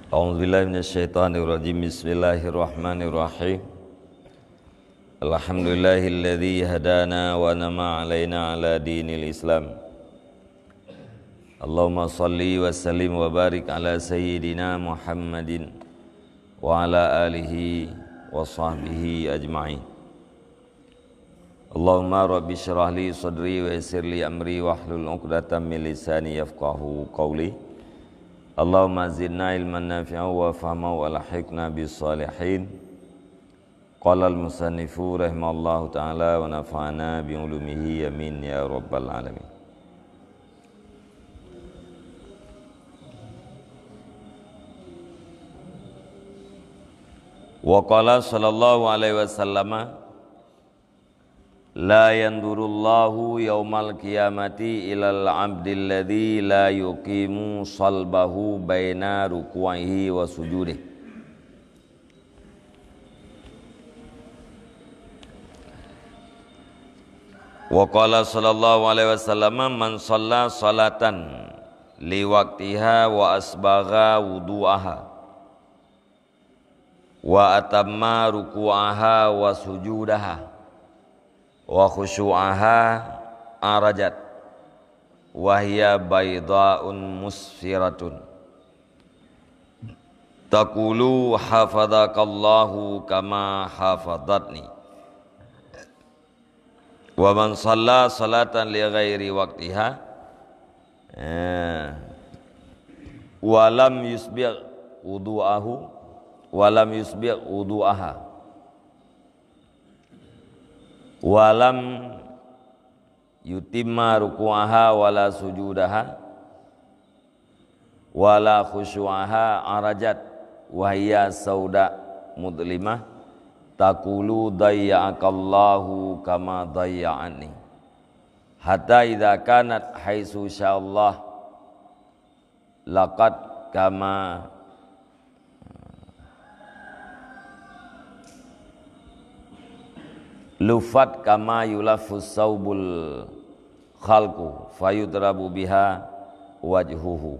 A'udzubillahi minasyaitonirrajim. Bismillahirrahmanirrahim. Alhamdulillahilladzi hadana wa nama alaina ala dinil Islam. Allahumma salli wa sallim wa barik ala sayyidina Muhammadin wa ala alihi wa sahbihi ajma'in. Allahumma rabbi syrah li sadri wa yassir li amri wahlul 'uqdatam min lisani yafqahu qawli. Allahumma zidna ilman nafi'an wa fahman wa lahiqna bis salihin. Qala al-musannifu rahimallahu ta'ala wa nafa'ana bi ulumihi amin ya rabbal alamin. Wa qala sallallahu alaihi wasallam, la yandurullahu yaumal qiyamati ilal abdil ladzi la yuqimu salbahu baina ruku'ihi wa sujudih. Wa qala sallallahu alaihi wasallam, man shalla salatan li waqtiha wa asbagha wudu'aha wa atamma ruku'aha wa sujudaha wa khusyu'aha arajat wa hiya bayda'un musfiratun taqulu hafadhakallahu kama hafadhatni. Wa man shalla salatan li ghairi waqtiha wa lam yusbigh wudu'ahu wa lam yusbigh wudu'aha walam yutimma ruku'aha wala sujudaha wala khusyu'aha arajat wahiyya sauda mudlimah taqulu dayya'akallahu kama dayya'ani hatta idza kanat haitsu sya'allah laqad kama lufat kama yulafus saubul khalqu fayudrabu biha wajhuhu.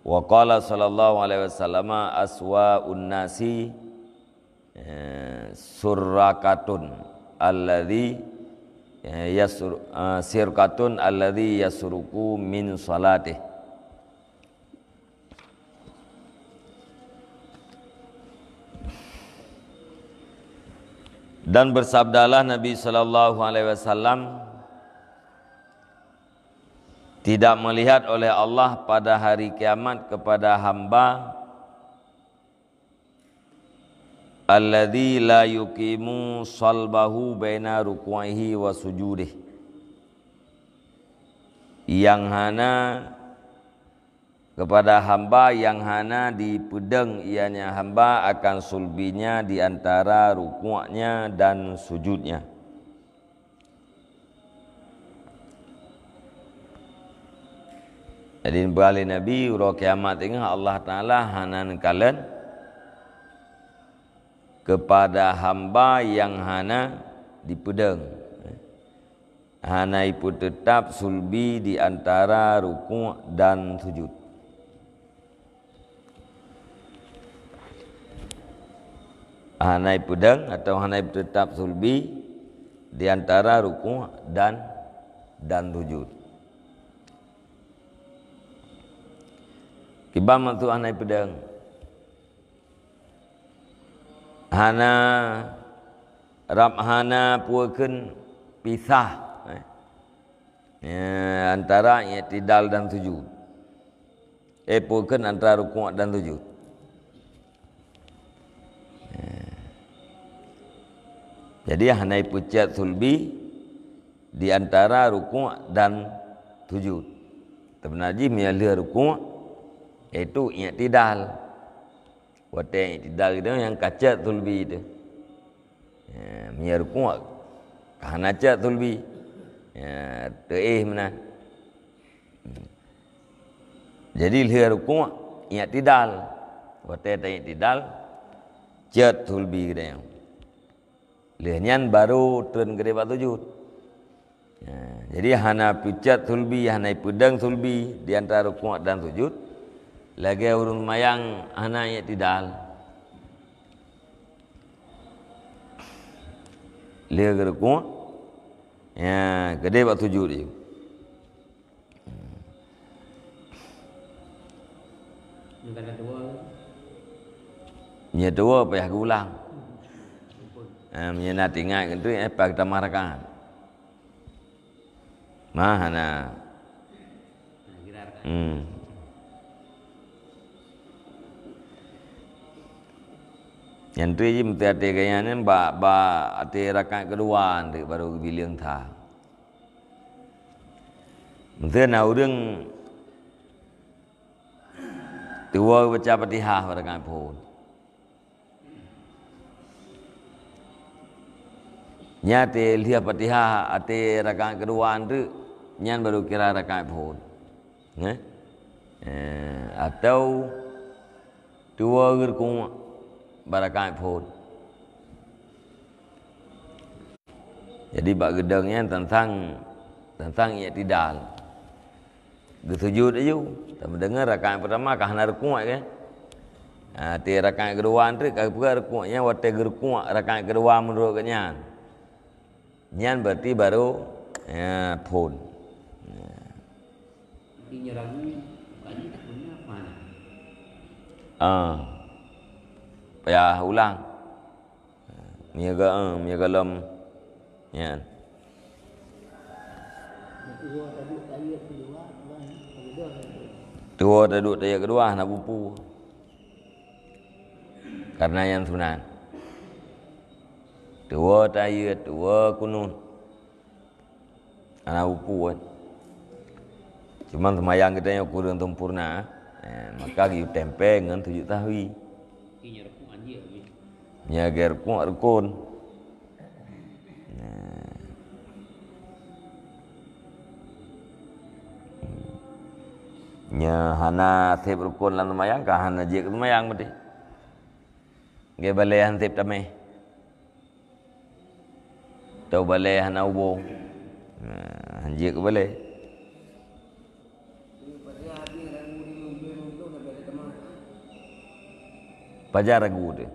Wa qala sallallahu alaihi wasallam, aswa'un nasi surrakatun alladhi sirkatun alladhi yasruku min salatih. Dan bersabdalah Nabi sallallahu alaihi wasallam, tidak melihat oleh Allah pada hari kiamat kepada hamba alladzi la yuqimu salbahu baina ruku'ihi wa sujudih, yang hana kepada hamba yang hana dipedeng ianya hamba akan sulbinya di antara rukuknya dan sujudnya. Jadi bali Nabi uro kiamat ini Allah Taala hanan kalian kepada hamba yang hana dipedeng, hana ipu tetap sulbi di antara rukuk dan sujud. Hanai pedang atau hanai tetap sulbi di antara ruku' dan sujud. Kibam tu hanai pedang. Hana hana puakeun pisah antara i'tidal dan sujud. Puakeun antara ruku' dan sujud. Jadi hanai pucat sulbi di antara rukuk dan sujud. Tebenaji miala rukuk itu i'tidal. Wate i'tidal itu yang kacat sulbi itu. Miala rukuk hana cat sulbi. Teih mana. Jadi lihat rukuk i'tidal. Wate i'tidal cat sulbi dia. Lihatnya baru turun ke depan sujud. Jadi hana pucat sulbi, hana pedang sulbi di antara rukuk dan sujud. lagi urun mayang hana ya tidal lia gerku ya gede bak tujuh dia nya dua payah ulang nya nak ingat itu apa kita marahkan mahana yang tu je mesti hati kaya ni ba hati rakaat kedua nanti baru bilang tha. Mesti nak urang tua baca Fatihah rakaat pun. Nyate lihat Fatihah hati rakaat kedua nanti nyan baru kira rakaat pun. Atau dua gerku barakat pun. Jadi bab gedangnya tentang i'tidal. Bersujud aja. Tak mendengar rakaat pertama kah nak rukuk kan? Ti rakaat kedua tu kah pula rukuknya waktu rukuk rakaat kedua menurut kenyan. Nyan berarti baru pun. Ini ragu bukannya tak punya mana? Payah ulang. Miaga lom. Ya. Dua duduk ayat kedua nak bupu. Karena yang sunat. Dua ayat, dua kunut. Anak bupu kan. Cuma semayang kita yang kurang sempurna. Maka kita tempe dengan 7 tahwi. Nya ger kuat rukun. Nya hana sep rukun lan mayang ka hana je mayang mesti. Ge balai han sep tameh. Tau balai hana ubo. Han je ke balai. Pajar ragu tu.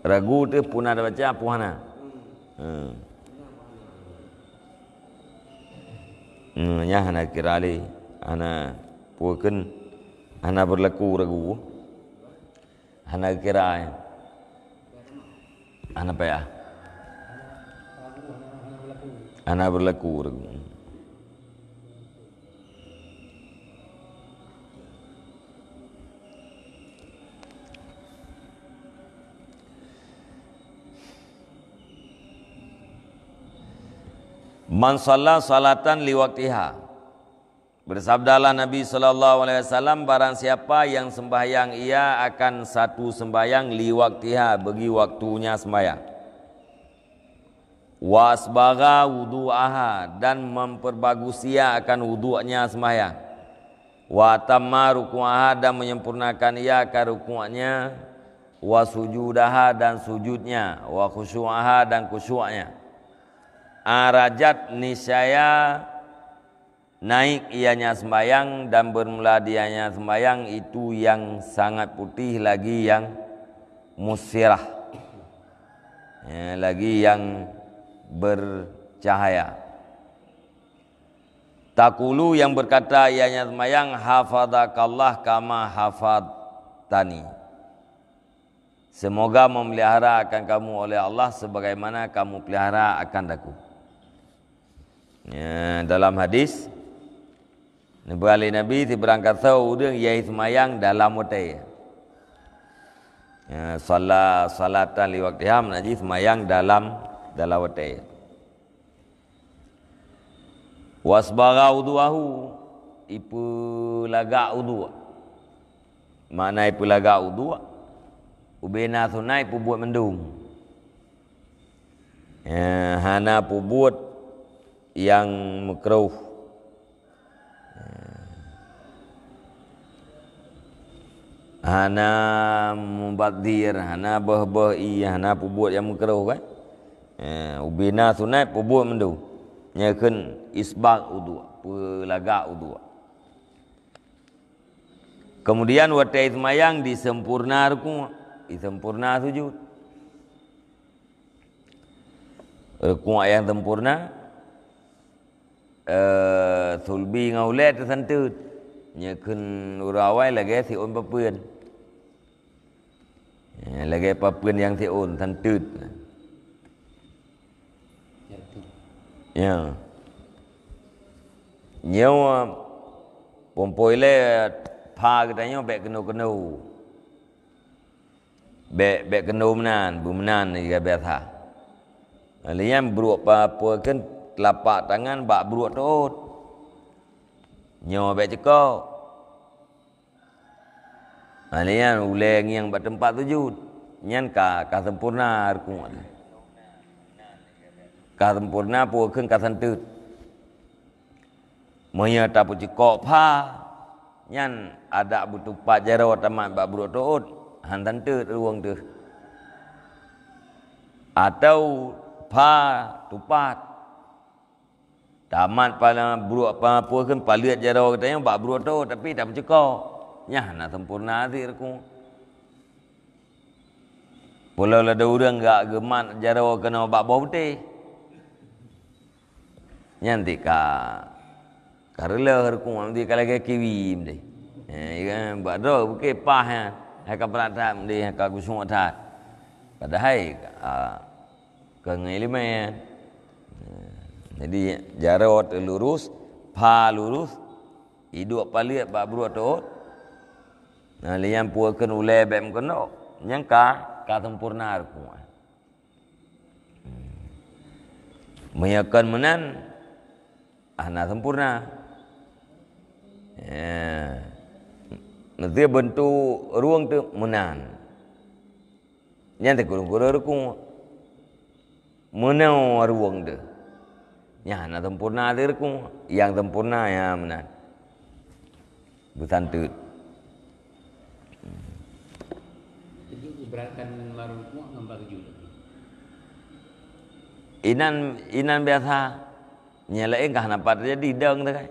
Ragu tu pun ada baca puhana. Ya hana kirali, hana puaken, hana berlaku ragu, hana kira, hana payah, hana berlaku ragu. Man shalla salatan li waqtiha. Bersabdalah Nabi SAW, barang siapa yang sembahyang ia akan satu sembahyang li waqtiha, bagi waktunya sembahyang. Wa asbagha wudu'aha, dan memperbagus ia akan wudu'nya sembahyang. Wa tamma ruku'aha, dan menyempurnakan ia akan ruku'nya. Wa sujudaha, dan sujudnya. Wa khusyu'aha, dan khusyu'nya. Arajat niscaya naik ianya sembayang, dan bermula dianya sembayang itu yang sangat putih lagi yang musirah, lagi yang bercahaya. Takulu, yang berkata ianya sembayang, hafadhakallah kama hafadtani, semoga memelihara akan kamu oleh Allah sebagaimana kamu pelihara akan aku. Dalam hadis Nabi berangkat tahu udang yai semayang dalam waktu. Salatan li waqtiha, mengaji semayang dalam waktu. Wasbagha wudu'ahu, ipu lagak wudu'. Mana ipu lagak wudu'? Ubena sunai ipu buat mendung. Hana ipu buat yang makruh. hana mubadir, hana hana pubut yang makruh kan. Ubina sunat pubut mendu. Nyakeun isbaq wudu, pelagak wudu. Kemudian waktu semayang disempurna ruku', disempurna sujud. Ruku' yang sempurna sulbi ngaulet tersantut. Nyakeun urawai lagi siun papeun. Lagi papeun yang siun santut. Ya. Nyawa pompoi le pha katanya bek kenu-kenu. Bek kenu menan ni biasa. Alian buruk apa kan telapak tangan bak buruk tot. Nyawa bek cekok. Alian uleng yang bak tempat sujud. Nyan ka sempurna ruku'. Ka sempurna pu keun ka santut. Moya tapu cekok pha nyan ada butuh pajaro tamat bak buruk tot han santut ruang tu. Atau pha tupat tamat pada buruk apa keun paliat jaro katanya bak buruk tot tapi tak cekok. Nyah na sempurna ti ruku'. Pulau ada orang enggak gemat jaro kena bak bau putih. Nyanti ka karela ruku' nanti kalau ke kiwi mde. Kan bak do buke pah ya. Hai ka perata mde ka kusung atat. Padahal ke ngelime. Jadi jaro lurus, pha lurus, hidup paliat bak buruk tot. Nah lian puakeun ule bem kono nyang ka sempurna ruku'. Meyakan menan ana sempurna. Nanti bentuk ruang tu menan. Yang kurang-kurang ruku'. Menau ruang tu. Yang ana sempurna tu ruku'. Yang sempurna yang menan. Bersantut. Jadi ibaratkan maruku gambar sujud. Inan biasa. Nyalain kah nampak jadi deng tu kan.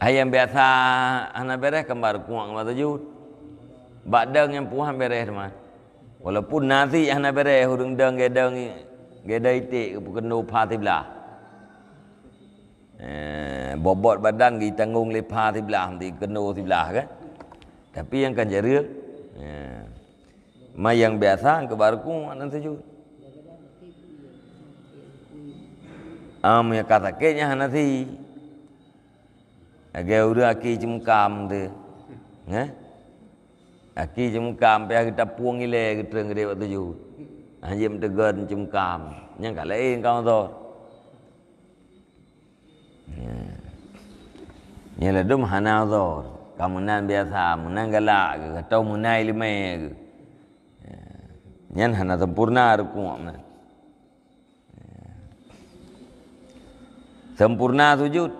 Ayam biasa anak beres kembar kuang mata sujud. Bak deng yang puhan beres teman. Walaupun nasi anak beres hurung deng geda itik kenu pha tiblah. Bobot badan kita tanggung lepa tiblah nanti kenu tiblah kan. Tapi yang kan jereuk yang biasa kembar kuang anak sujud. Ya kata keknya nanti agak udah aki cemkam tu, aki cemkam pihak kita puang ile kita ngede waktu tu, anjim tegan cemkam, yang kala lain kau tu, yang ledum hana tu, kamu nan biasa, munan galak, atau munai lima, yang hana sempurna ruku' mana. Sempurna sujud.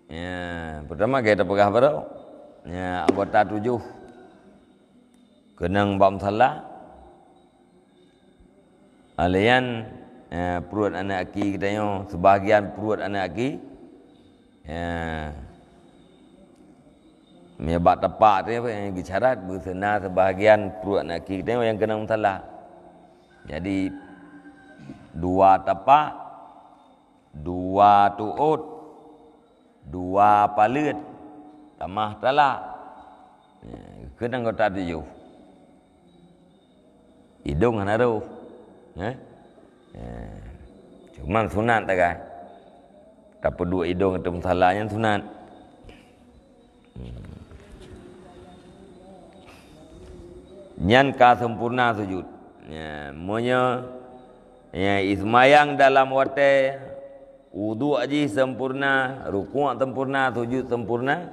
Ya, pertama kita pegah pada anggota 7. Kenang bam salah. Alian perut anak aki kita yo, sebahagian perut anak aki. Bak tepak tu yang bicarat bersena sebahagian perut anak aki kita yang kenang salah. Jadi 2 tepak, 2 tuut, 2 palit, tamah talak. Kena anggota 7. Hidung hana ru. Cuman sunat tak kan. Tapi 2 hidung itu masalahnya sunat. Nyan ka sempurna sujud. Monya ismayang dalam waktu wudu aji sempurna, ruku' sempurna, sujud sempurna.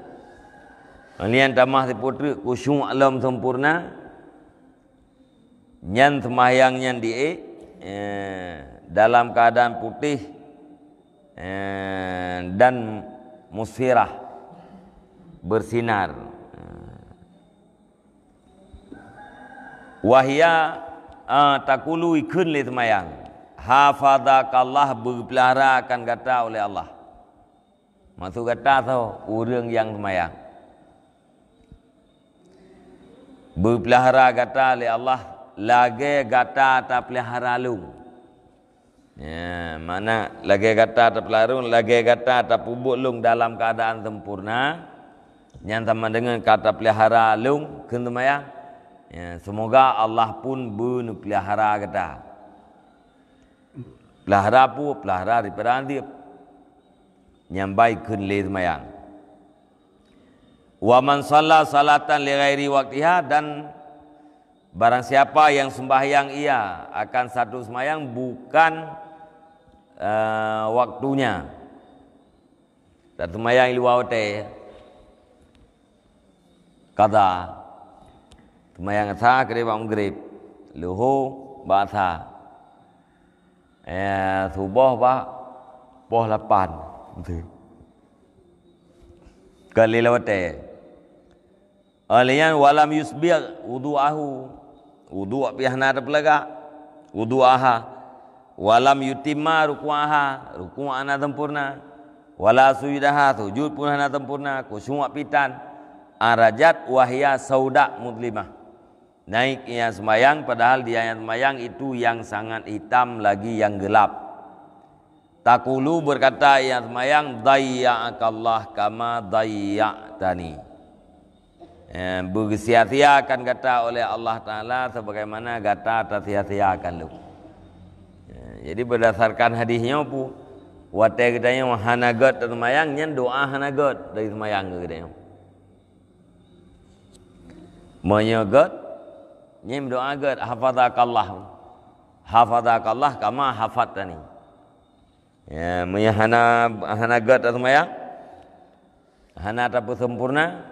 Alian tamah diputri khusyuk alam sempurna. Nyan semayang nyan di dalam keadaan putih dan musfirah. bersinar. Wahia takulu ikun li semayang. Hafadhakallah berpelihara akan kata oleh Allah. Maksud kata tu orang yang semayang. Berpelihara kata oleh Allah. Lagi kata tak pelihara lung. Ya, mana lagi kata tak pelihara lung, lagi kata tak pubuk lung dalam keadaan sempurna. Yang sama dengan kata pelihara lung ke semayang. Ya, semoga Allah pun pelihara kata. Pelihara pun pelihara daripada andip. Yang baik kun li semayang. Wa man shalla salatan li ghairi waqtiha, dan barang siapa yang sembahyang ia akan satu sembahyang bukan waktunya. Dan sembahyang luar waktu qada. Sembahyang asar kira maghrib, luhu bahasa. Subuh bah poh 8. Kali lewat alian walam yusbir wudu'ahu, wudu' pihna terpelaga wudu'aha, walam yutimma ruku'aha, ruku'ana sempurna, wala sujudaha, sujud pun hana sempurna, khusyuk pitan, arajat wahya sauda mudlimah, naik yang sembahyang padahal dia yang sembahyang itu yang sangat hitam lagi yang gelap. Takulu berkata yang sembahyang, dayya'akallah kama dayya'tani. Bersia-sia akan kata oleh Allah Ta'ala sebagaimana kata tersia-siakan lu. Jadi berdasarkan hadisnya pun, watai katanya hanagat dari sembahyang, nyan doa hanagat dari sembahyang katanya. Menyagat, nyan doa agat hafadhakallah. Hafadhakallah kama hafadtani. Ya, hana gat atau maya, hana tapi sempurna,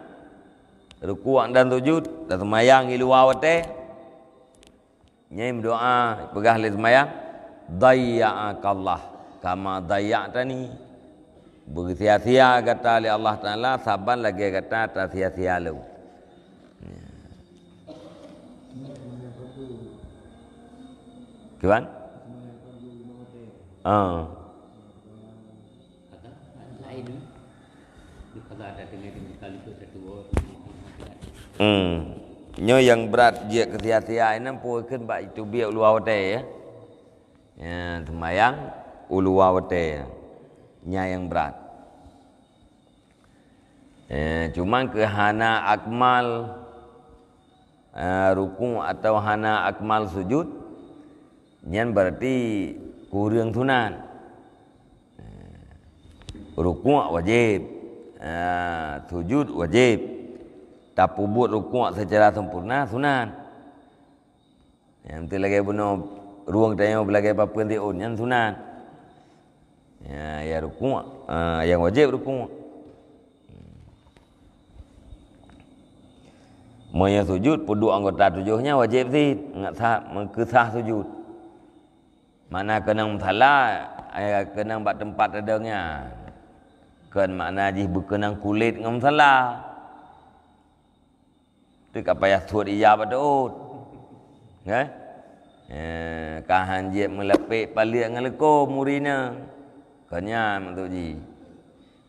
ruku' dan sujud, dan semayang ilu awate, nyai doa pegah li semayang, dayya'akallah kama dayya'tani. Bersia-sia kata oleh Allah Ta'ala, saban lagi kata tak sia-sia lu. Kawan? Nyo yang berat dia kesia-sia ini pun kan bak itu biak luar hotel ya. Ya, sembahyang luar hotel. Nya yang berat. Cuma ke hana akmal ruku' atau hana akmal sujud, nyan berarti kurang sunan. Ruku' wajib, sujud wajib. Tapi buat rukuk secara sempurna sunan. Yang penting lagi bunuh ruang tanya belagi apa pun dia yang sunan. Ya rukuk, yang wajib rukuk. Moya sujud pun anggota tujuhnya wajib sih, enggak sah mengkesah sujud. Mana kena salah, kena buat tempat adanya. Kan makna jih berkenang kulit ngam salah. Tu tak payah suat ijab betul. Kan? Kahan je melepek palit dengan lekor murina. Kanya mak tok ji.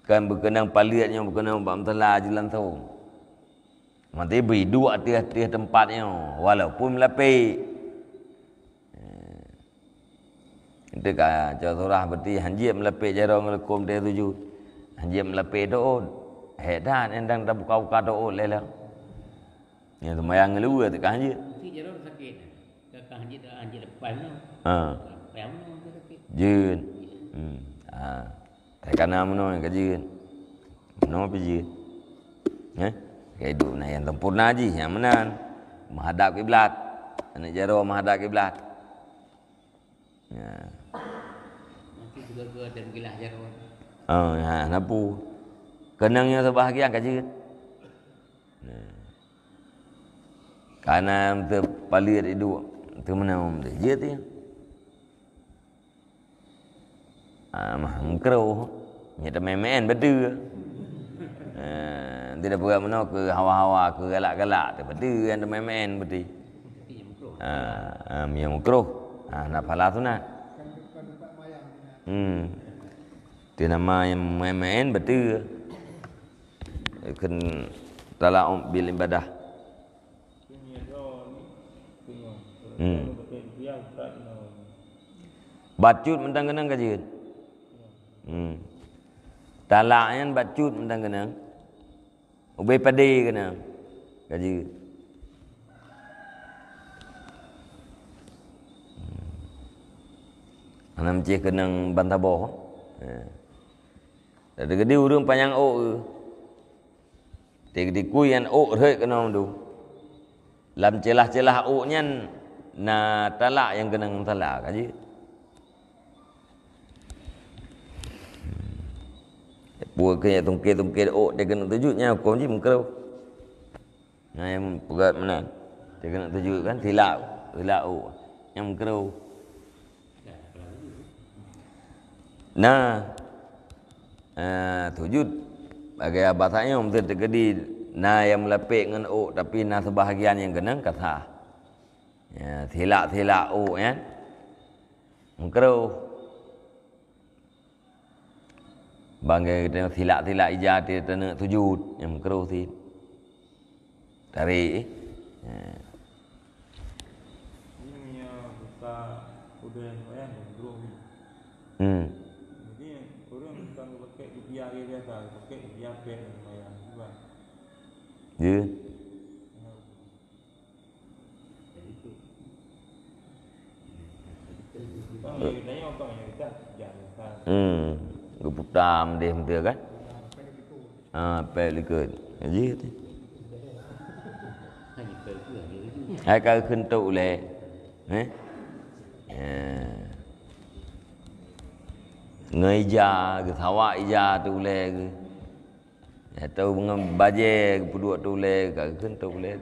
Kan berkenang palitnya berkenang bab telah jalan tu. Mati beri dua atas tempatnya walaupun melepek. Itu kan surah berarti hanjib melepek jarang ngelekom dia tuju. Hanjib melepek doon. Hedan endang tak buka-buka doon lelah. Yang semayang ngelua tu kan hanjib. Si jarang sakit. Kan hanjib dah hanjib lepas ni. Lepas ni sakit. Jun. Tak kena mana yang kajun. Mana pergi jun. Kayak hidup nak yang sempurna je. Yang menan. Menghadap kiblat. Anak jarang menghadap kiblat. Nanti juga ada gilah jarang. Napu. Kenangnya sebahagian kajun. Karena terpalir itu termenam dia tu. Mah mengkeruh. Nyata main betul. tidak berat mana ke hawa-hawa ke galak-galak daripada yang main-main betul. Yang makruh. Nak pahala sunat. Dia nama yang main-main betul. Kan tala'um bil ibadah. Bacut mentang kenang kajian. Talaknya bacut mentang kenang. Ubay padi kenang kajian. Anam cik kenang bantabah. Ada gede urang panjang ok. Di kuyan ok rek kenang tu. Lam celah-celah oknya na talak yang kenang talak kajian. Buat kena tungkir ok dia kena tunjuknya hukum je mengkerau. Nah yang pegat mana? Dia kena tunjuk kan tilak ok yang mengkerau. Nah tujud bagi bahasanya mesti terjadi na yang melapik dengan ok tapi na sebahagian yang kenang kata. Ya tilak ok kan. Mengkerau. Bangga kita tilak ijat dia nak sujud yang makruh si tarik ini yang buka udah yang makruh ni. Jadi orang bukan pakai rupiah biasa, pakai rupiah pen yang juga. Ya. Kita tanya orang yang kita jangan. Guputam dia betul kan? Pelikut. Jadi tu. Hai kau kentuk le. Ngeja ke sawak ija tu le ke. Atau dengan baje kedua tu le kau kentuk le.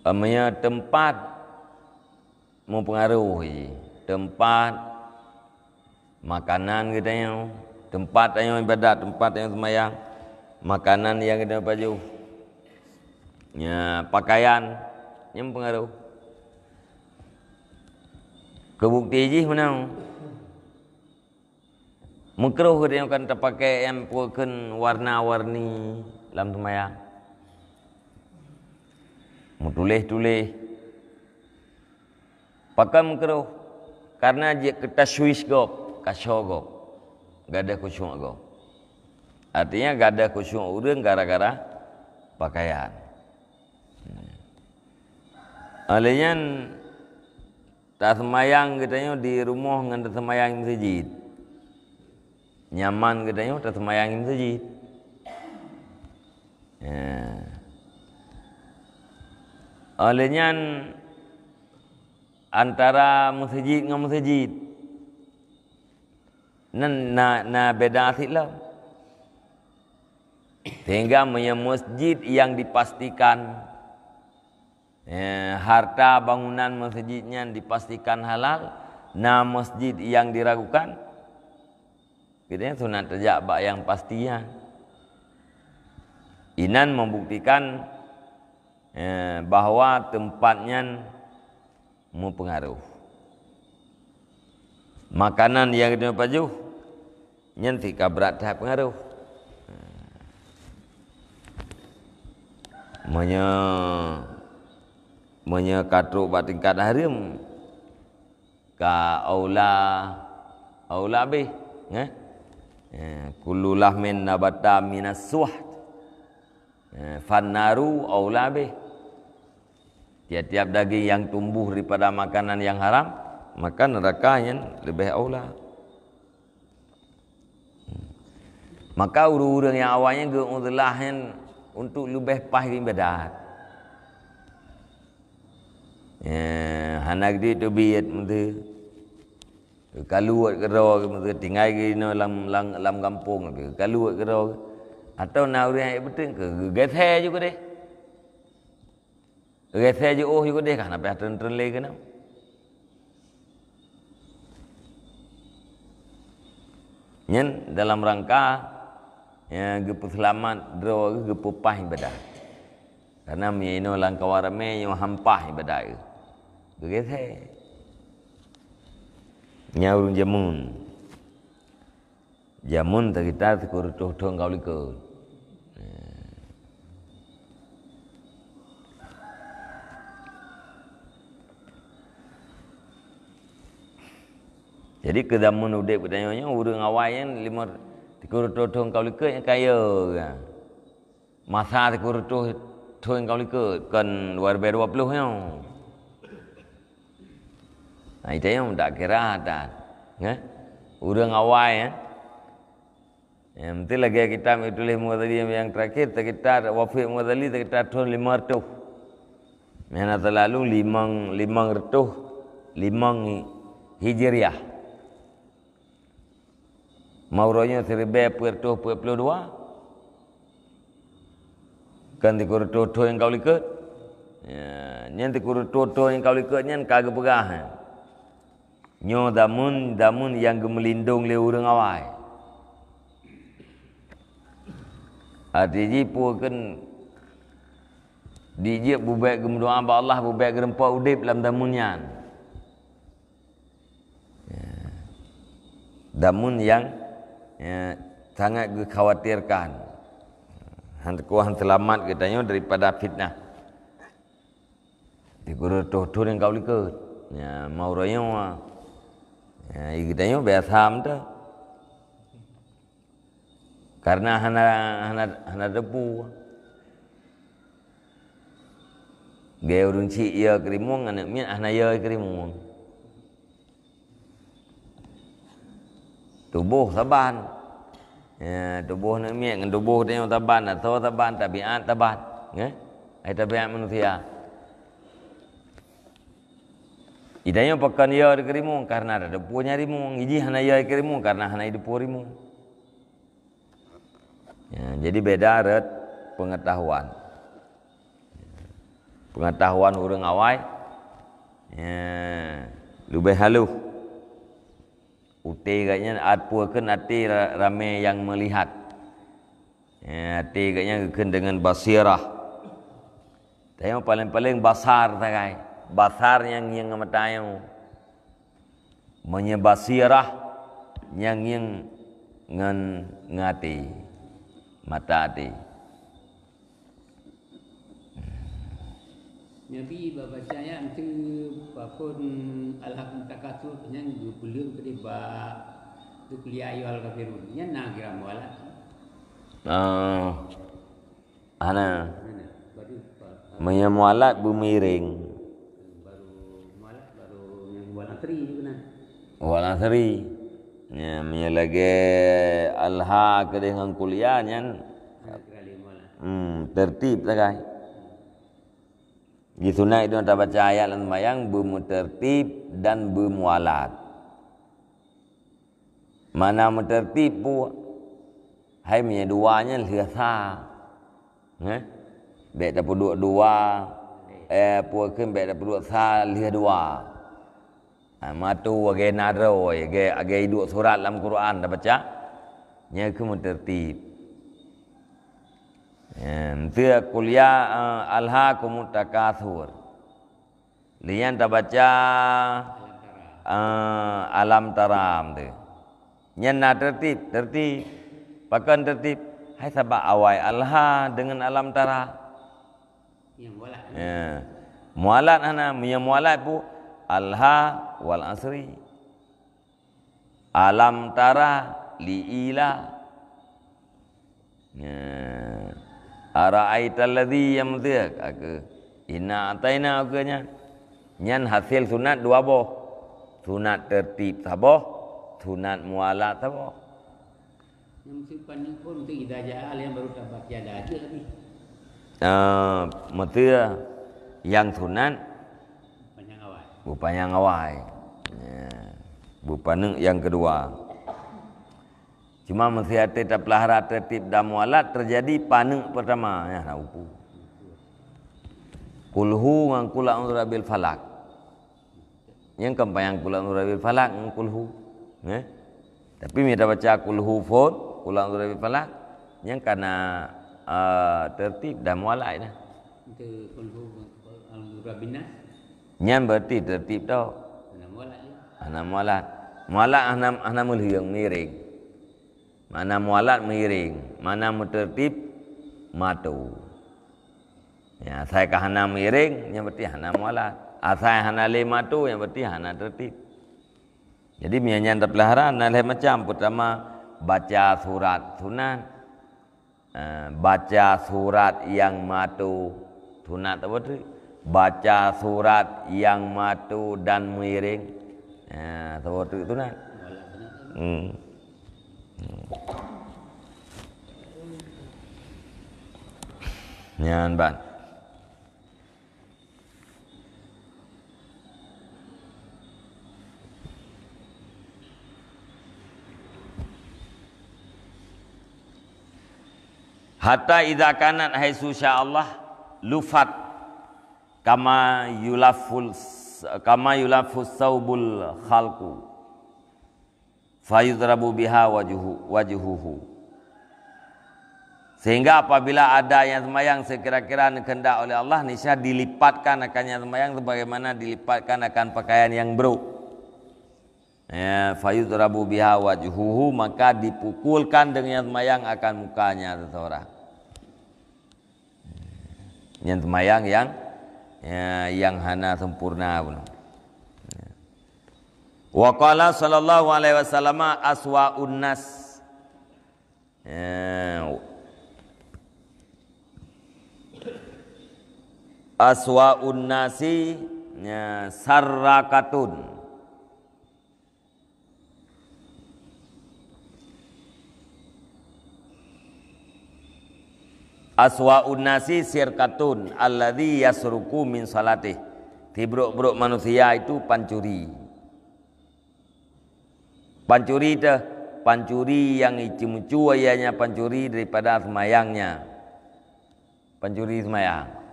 Amanya tempat mempengaruhi tempat makanan kita yang tempat yang ibadat, tempat yang sembahyang, makanan yang kita baju, ya pakaian yang mempengaruhi. Kebukti je mana? Makruh kita yang akan terpakai yang bukan warna-warni dalam sembahyang. Tulis-tulis pakai makruh karena dia ketaswish gop, kasyo gop. Gak ada khusyuk gop. Artinya gak ada khusyuk urang gara-gara pakaian. Alanya tak semayang katanya di rumah dengan tak semayang di masjid. Nyaman katanya tak semayang di masjid. Olehnya antara masjid dengan masjid na beda siklah. Sehingga masjid yang dipastikan harta bangunan masjidnya dipastikan halal, na masjid yang diragukan kita sunat terjabak yang pastinya. Inan membuktikan bahawa tempatnya mempengaruhi. Makanan yang kita baju nyanti kabrat tak pengaruh. Menya katruk batingkat harim ka aula bih kullu lahmin nabata minas suht fannaru aula bih. Tiap-tiap daging yang tumbuh daripada makanan yang haram, maka neraka yang lebih aula. Maka urang-urang yang awalnya geudlahan untuk lebih pas ibadat. Hanak di tu biat mende. Kaluat kero mende tinggal di lam kampung ke. Kaluat kero atau nak urang yang betul ke gethe juga deh. Gethe juga deh kan apa tren-tren lagi kan. Nyen dalam rangka gepu selamat dro gepu pah ibadah. Karena mieno lang kawarame yang hampah ibadah. Begitu. Nyaurung jamun. Jamun tak kita tekur tuh kau likut. Jadi kedamun udek bertanya urang awayan lima tekur tuh kau likut yang kaya. Masa tekur tuh kau likut kan luar biasa 20 nya. Nah, itu yang tak kira ada. Urang awal mesti lagi kita tulis muadali yang terakhir kita wafat muadali kita tahun 500. Mana terlalu 500 Hijriah. Mauronya 1442. Kan dikur toto yang kau likut. Nyen dikur toto yang kau likut nyen kagak pegah. Nyo damun yang gemelindung le urang awai. Adiji pu kan dijie bubek gemdoa ba Allah bubek gerempa udip dalam damunnya. Damun yang sangat dikhawatirkan. Kuah selamat katanya daripada fitnah. Dikur toto yang kau likut. Mau royong katanya biasa amda. Karena hana debu. Gaya urun cik ya kerimung anak mian hana ya kerimung. Tubuh saban. Tubuh nak mian dengan tubuh dia taban atau taban tabiat taban. Ai tabiat manusia. Idanya pakan ya kerimung karena ada depunya rimung. Iji hana ya kerimung karena hana depu rimung. Jadi beda red pengetahuan. Pengetahuan urang awai. Lebih halus. Uti katnya atpuakeun ati rame yang melihat. Ati katnya keun dengan basirah. Tayang paling-paling basar takai. Basar yang matayang. Menyebasirah yang ngati. Mata hati. Nabi baca ayat itu bakun alhaq takatsur yang dibeliau ke ba tu kuliah ayyuhal kafirun nya na kira mualat. Ana menyemualat bumiring. Baru walatri juga nah. Walatri. Menyelagi alha ke dengan kuliahnya tertib tak kai. Gitu nak itu kita baca ayat dan mayang bermutertib dan bermualat. Mana mutertib pu hai punya duanya liasa. Baik dapat dua puakeun baik dapat dua sa liha dua. Matu agai nadro agai dua surat dalam Quran dah baca nya ke mutertib. Dia kuliah alhaakumut takatsur. Lian tak baca alam taram tu. Nya tertib. Pakan tertib. Hai sabak awai alha dengan alam tara. Yang mualat. Mualat hana mualat pu alha wal asri. Alam tara liila. Ara'aital ladzi yamdhik aku inna ataina aganya nyan hasil sunat dua boh sunat tertib saboh sunat mualat saboh Yang simpan ni pun untuk idajah yang baru dapat tiada aja lagi. Maksudnya yang sunat Panjang awal. bupanyang awal. Bupaneng yang kedua. Cuma mesti ada pelahara tertib dan mualat terjadi paneng pertama ya nak upu. Kulhu ngan kul a'udzu bil falak. Yang kempayang kul a'udzu bil falak ngan kulhu. Tapi kita baca kulhu fon kul a'udzu bil falak yang karena tertib dan mualat nah. Itu kulhu al-rabbina. Yang berarti tertib tau. Ana mualat ya. Ana mualat. Mualat ana melhiang miring. Mana mualat miring, mana tertib matu. Ya, saya ke hana miring, yang berarti hana mualat. Saya hana le matu, yang berarti hana tertib. Jadi mianya terpelihara nalih macam pertama baca surat sunat, baca surat yang matu sunat apa tu? Baca surat yang matu dan miring. Apa tu sunat? Nyan ban. Hatta idza kanat haitsu Allah lufat kama yulafus saubul khalqu fayudrabu biha wajhuhu. Sehingga apabila ada yang sembahyang sekira-kira kehendak oleh Allah, niscaya dilipatkan akan yang sembahyang sebagaimana dilipatkan akan pakaian yang buruk. Fayudrabu biha wajhuhu, maka dipukulkan dengan sembahyang akan mukanya seseorang. Yang sembahyang yang hana sempurna pun. Wa qala sallallahu alaihi wasallam aswa'un nas. Aswa'un nasi sarrakatun. Aswa'un nasi sirkatun alladhi yasruku min salatih. Tibruk-bruk manusia itu pancuri. Pancuri itu pancuri yang icu-mucu ianya pancuri daripada semayangnya. Pancuri semayang.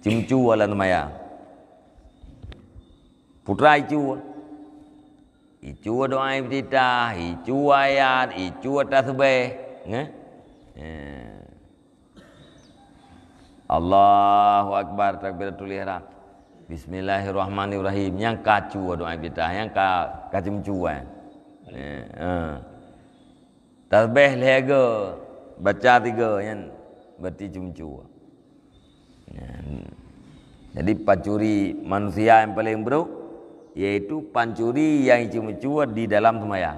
Cimcu wala semayang. Putra icu. Icu doa ibtidah, icu ayat, icu tasbih. Allahu Akbar takbiratul ihram. Bismillahirrahmanirrahim. Yang kacu doa ibtidah, yang kacimcu tasbih lega baca 3 yang berarti cumcu. Jadi pancuri manusia yang paling buruk yaitu pancuri yang cumcu di dalam sembahyang.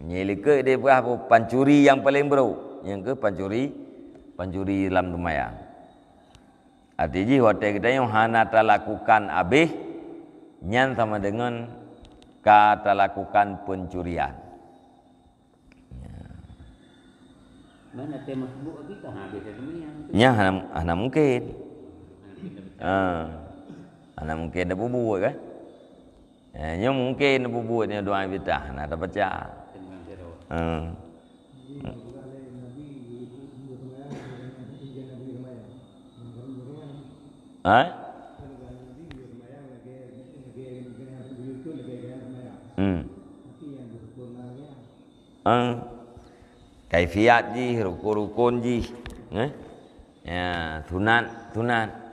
Menyelika dia berapa pancuri yang paling buruk, yang ke pancuri dalam sembahyang. Artinya hotel kita yang hana lakukan abih nyan sama dengan kata lakukan pencurian. Mana tema sebut lagi kah habis semuanya? Ya hana mungkin. Hana mungkin dah buat kan? Nya mungkin dah buatnya doa ibtidah hana dah baca. Kaifiat ji, rukun ji, ya sunat.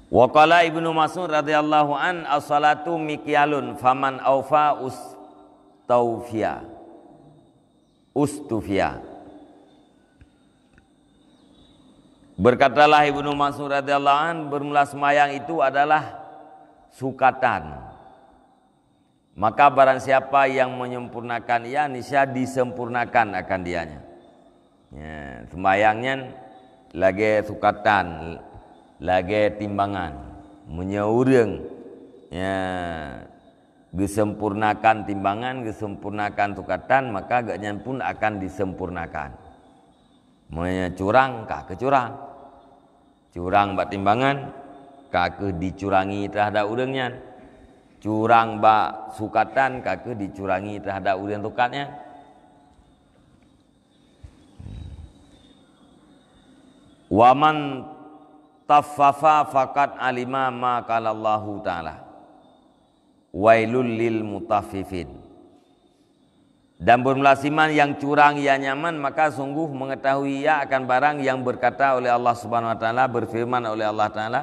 Wa qala Ibnu Mas'ud radhiyallahu an as-salatu mikyalun faman aufa ustufiya. Berkatalah Ibnu Mas'ud radhiyallahu an, bermula sembahyang itu adalah sukatan. Maka barang siapa yang menyempurnakan ia, niscaya disempurnakan akan dianya. Ya, sembayangnya lagi sukatan, lagi timbangan, menyeurang, ya, disempurnakan timbangan, disempurnakan sukatan, maka agaknya pun akan disempurnakan. Menyurang kah kecurang, curang bak timbangan, kah ke dicurangi terhadap urangnya, curang bak sukatan, kah ke dicurangi terhadap urang tukatnya. Waman taffafa faqad alima ma qala Allah Ta'ala wailul lil mutaffifin. Dan bermelasiman yang curang ia nyaman, maka sungguh mengetahui ia akan barang yang berkata oleh Allah Subhanahu wa taala, berfirman oleh Allah Taala,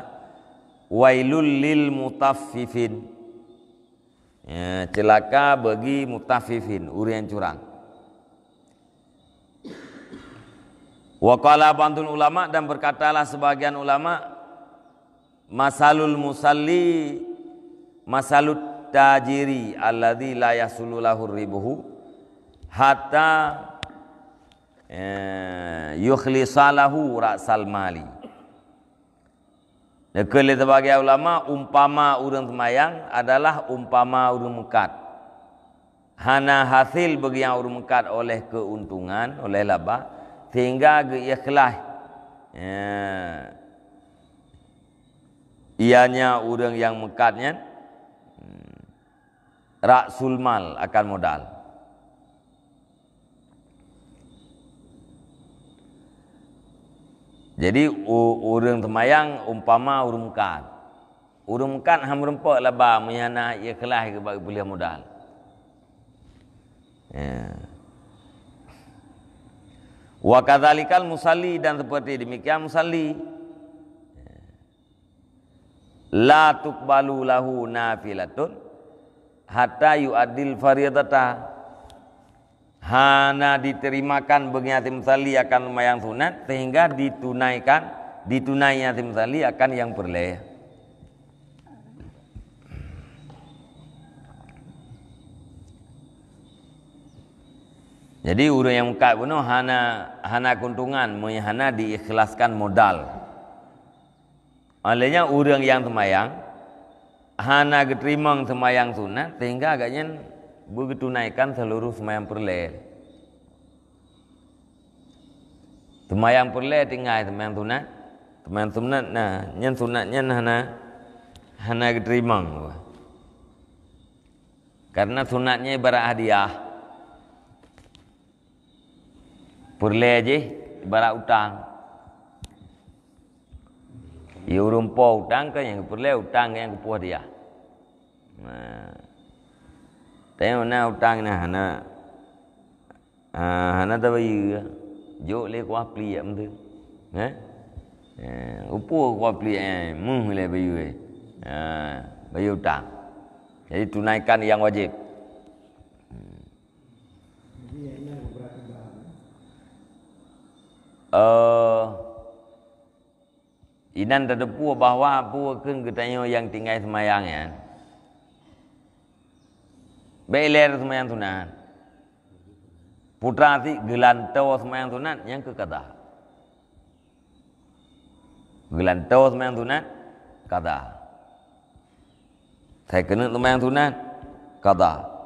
wailul lil mutaffifin. Ya, celaka bagi mutaffifin, orang yang curang. Wa qala ba'dul ulama, dan berkatalah sebagian ulama, masalul musalli masalut tajiri alladzi la yasulu lahu ribuhu hatta yukhlisalahu ra'sal mali. Dekele sebagai ulama, umpama urang semayang adalah umpama urang mekat. Hana hasil bagi yang urang mekat oleh keuntungan, oleh laba, sehingga ikhlas ianya urang yang mekatnya ra'sul mal akan modal. Jadi urang semayang umpama urang mekat. Urang mekat ham rempok laba menyana ikhlas ke bagi boleh modal. Ya. Wa kadzalikal musalli, dan seperti demikian musalli, la tuqbalu lahu nafilatun hatta yu'addil fardhatah. Hana diterimakan bagi yatim musalli akan sembahyang sunat sehingga ditunai yatim musalli akan yang perleh. Jadi urang yang mekat pun hana keuntungan, hana diikhlaskan modal. Olehnya urang yang sembahyang hana diterima sembahyang sunat sehingga agaknya bertunaikan seluruh sembahyang perleh. Sembahyang perleh tinggal sembahyang sunat. Sembahyang sunat nah, nyen sunatnya hana diterima. Karena sunatnya ibarat hadiah. Perleh je ibarat utang. Ya urang po utang ke yang perleh, utang yang kepuh dia. Nah, tengok na utang na hana tabai jo le kuah pli am tu. Upuh kuah pli mung le bayu bayu utang. Jadi tunaikan yang wajib. Inan terdepu bahawa pu keun ketanyo yang tinggal semayang ya. Beler semayang sunat. Putra ti gelantau semayang sunat yang ke kata. Gelantau semayang sunat kata. Saya kena semayang sunat kata.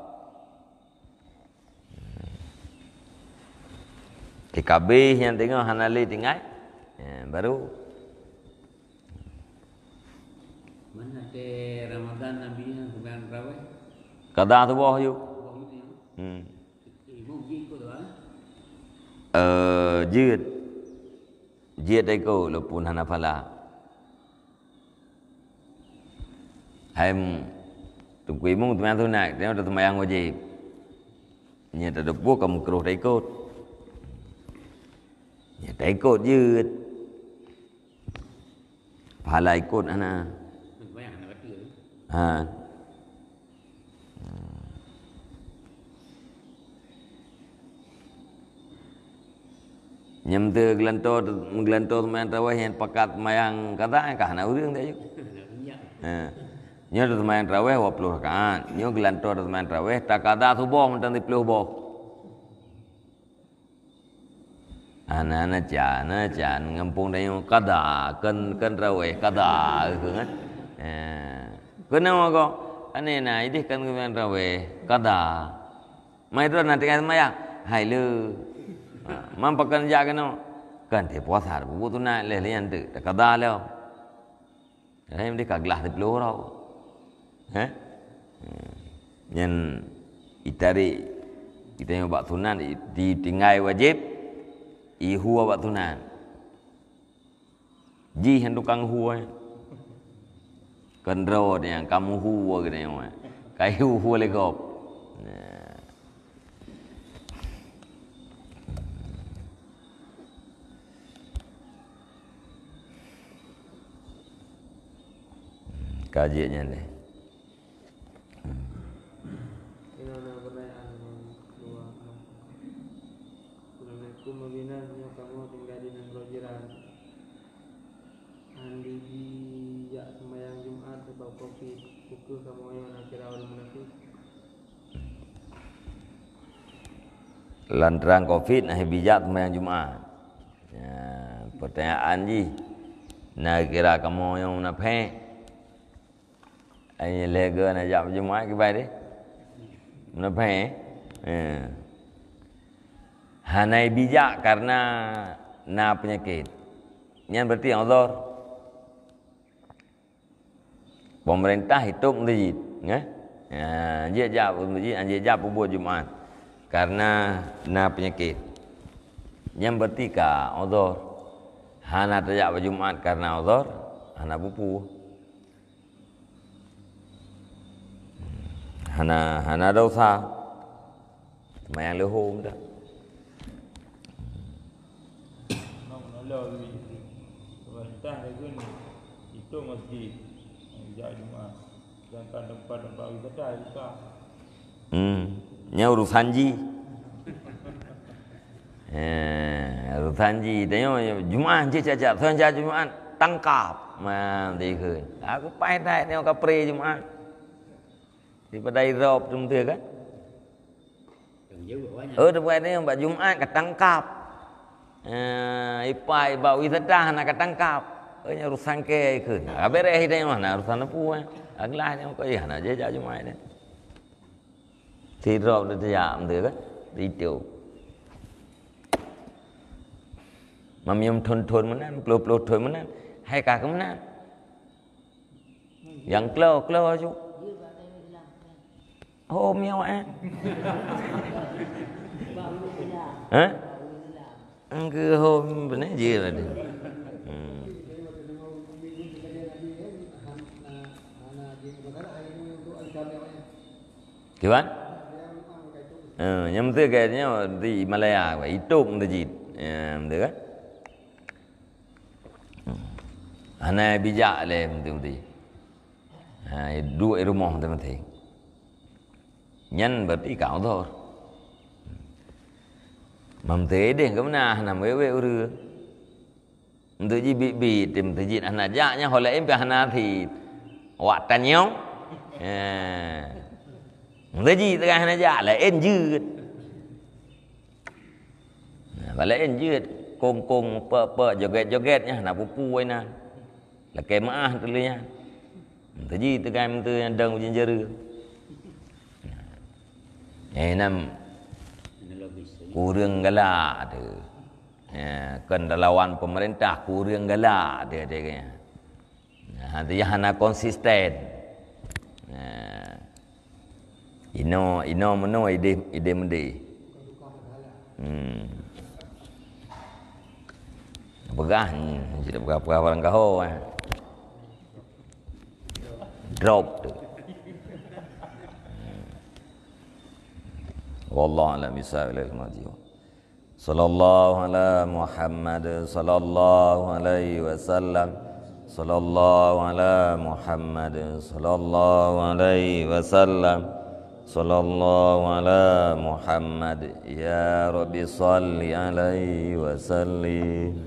TKB yang tengok hanali tinggal baru mana te Ramadan Nabi yang sembahyang tarawih. Kada tu bawah you. Ibu pergi ikut tu Jid eko lepun hana pala. Haim tunggu imung tu tu nak, dia dah sembahyang wajib. Nya tak depu kamu keruh dah ikut. Nya tak ikut jid. Pahala ikut ana. sembahyang nak kata. Ha. Nyam tu gelantor sembahyang tarawih yang pakat sembahyang kata kah nak urang tak juk. Ha. Nya dah sembahyang tarawih 20 rakaat. Nya gelantor dah sembahyang tarawih tak ada subuh mentang 10 subuh. Ana jan ngampung dah yang kada kan tarawih kada gitu kan. Kenapa kau? Ane na ini kan sembahyang tarawih kada. Mai tu nanti kan sembahyang. Hai lu. Mampakan jaga no. Kan dia puasa buku tu nak leh tu tak kada leh. Ini dia kaglah 10 orang. Yang itari kita yang buat tunan ditinggai wajib ihua buat tunan ji yang tukang hua kendro yang kamu hua gitu yang kayu hua legop kajiannya nih. Assalamualaikum warahmatullahi kamu tinggal di negara jiran. Andi bijak sembahyang Jumat sebab Covid. Pukul kamu yang nak kira orang munafik. Lantaran Covid nah bijak sembahyang Jumat. Ya, pertanyaan ji. Nak kira kamu yang munafik. Ai lega nak jawab Jumat ke baik deh. Munafik. Hanai bijak karena na penyakit. Yang berarti uzur. Pemerintah hitung masjid, ya. Dia jawab masjid, dia jawab buat Jumat karena na penyakit. Yang berarti ka uzur. Hana terjawab Jumat karena uzur, hana pupu. Hana dosa. Sembahyang lehum dah. Lalu pemerintah lagi ni itu masjid yang Jumaat dan tempat-tempat wisata juga. Nya urusan ji. Urusan ji tengok Jumaat je cacat, tuan cacat Jumaat tangkap. Di ke. Aku pai dai tengok kapre Jumaat. Di padai rob tu kan. Depan ni buat Jumaat ketangkap. Ipai bau wisata nak ketangkap. Nya urusan ke ke. Beres dia mana urusan apa? Aglah dia kau ya nak je Jumaat ni. Tirop dia jam tu kan. Itu. Mamium thon mana, peluk thon mana. Hai kak mana? Yang klau aja. Oh miau Ke hôm benar je lah dia. Kiwan? Yang tu kayaknya di Malaya, itu masjid, betul kan? Hana bijak le betul. Dua rumah tu mesti. Nhân berarti kau thôi. Mam thế để cái nào nằm với ư tự gì bị tìm tự gì anh dạ nhá hồi lẽ em hana thì hoạt ta nhau tự gì tự hana dạ là em dư và lẽ em dư cùng per joget nhá nào pu ấy na là cái mã tự li nhá tự gì tự cái tự đơn gì dư nằm kurang galak tu. Kan lawan pemerintah kurang galak dia kayaknya. Dia hana konsisten. Ino meno ide mende. Begah jadi berapa orang kau drop tu. Wallahu a'lam bishawab. Sallallahu ala Muhammad sallallahu alaihi wasallam. Sallallahu ala Muhammad sallallahu alaihi wasallam. Sallallahu ala Muhammad ya Rabbi salli alaihi wasallim.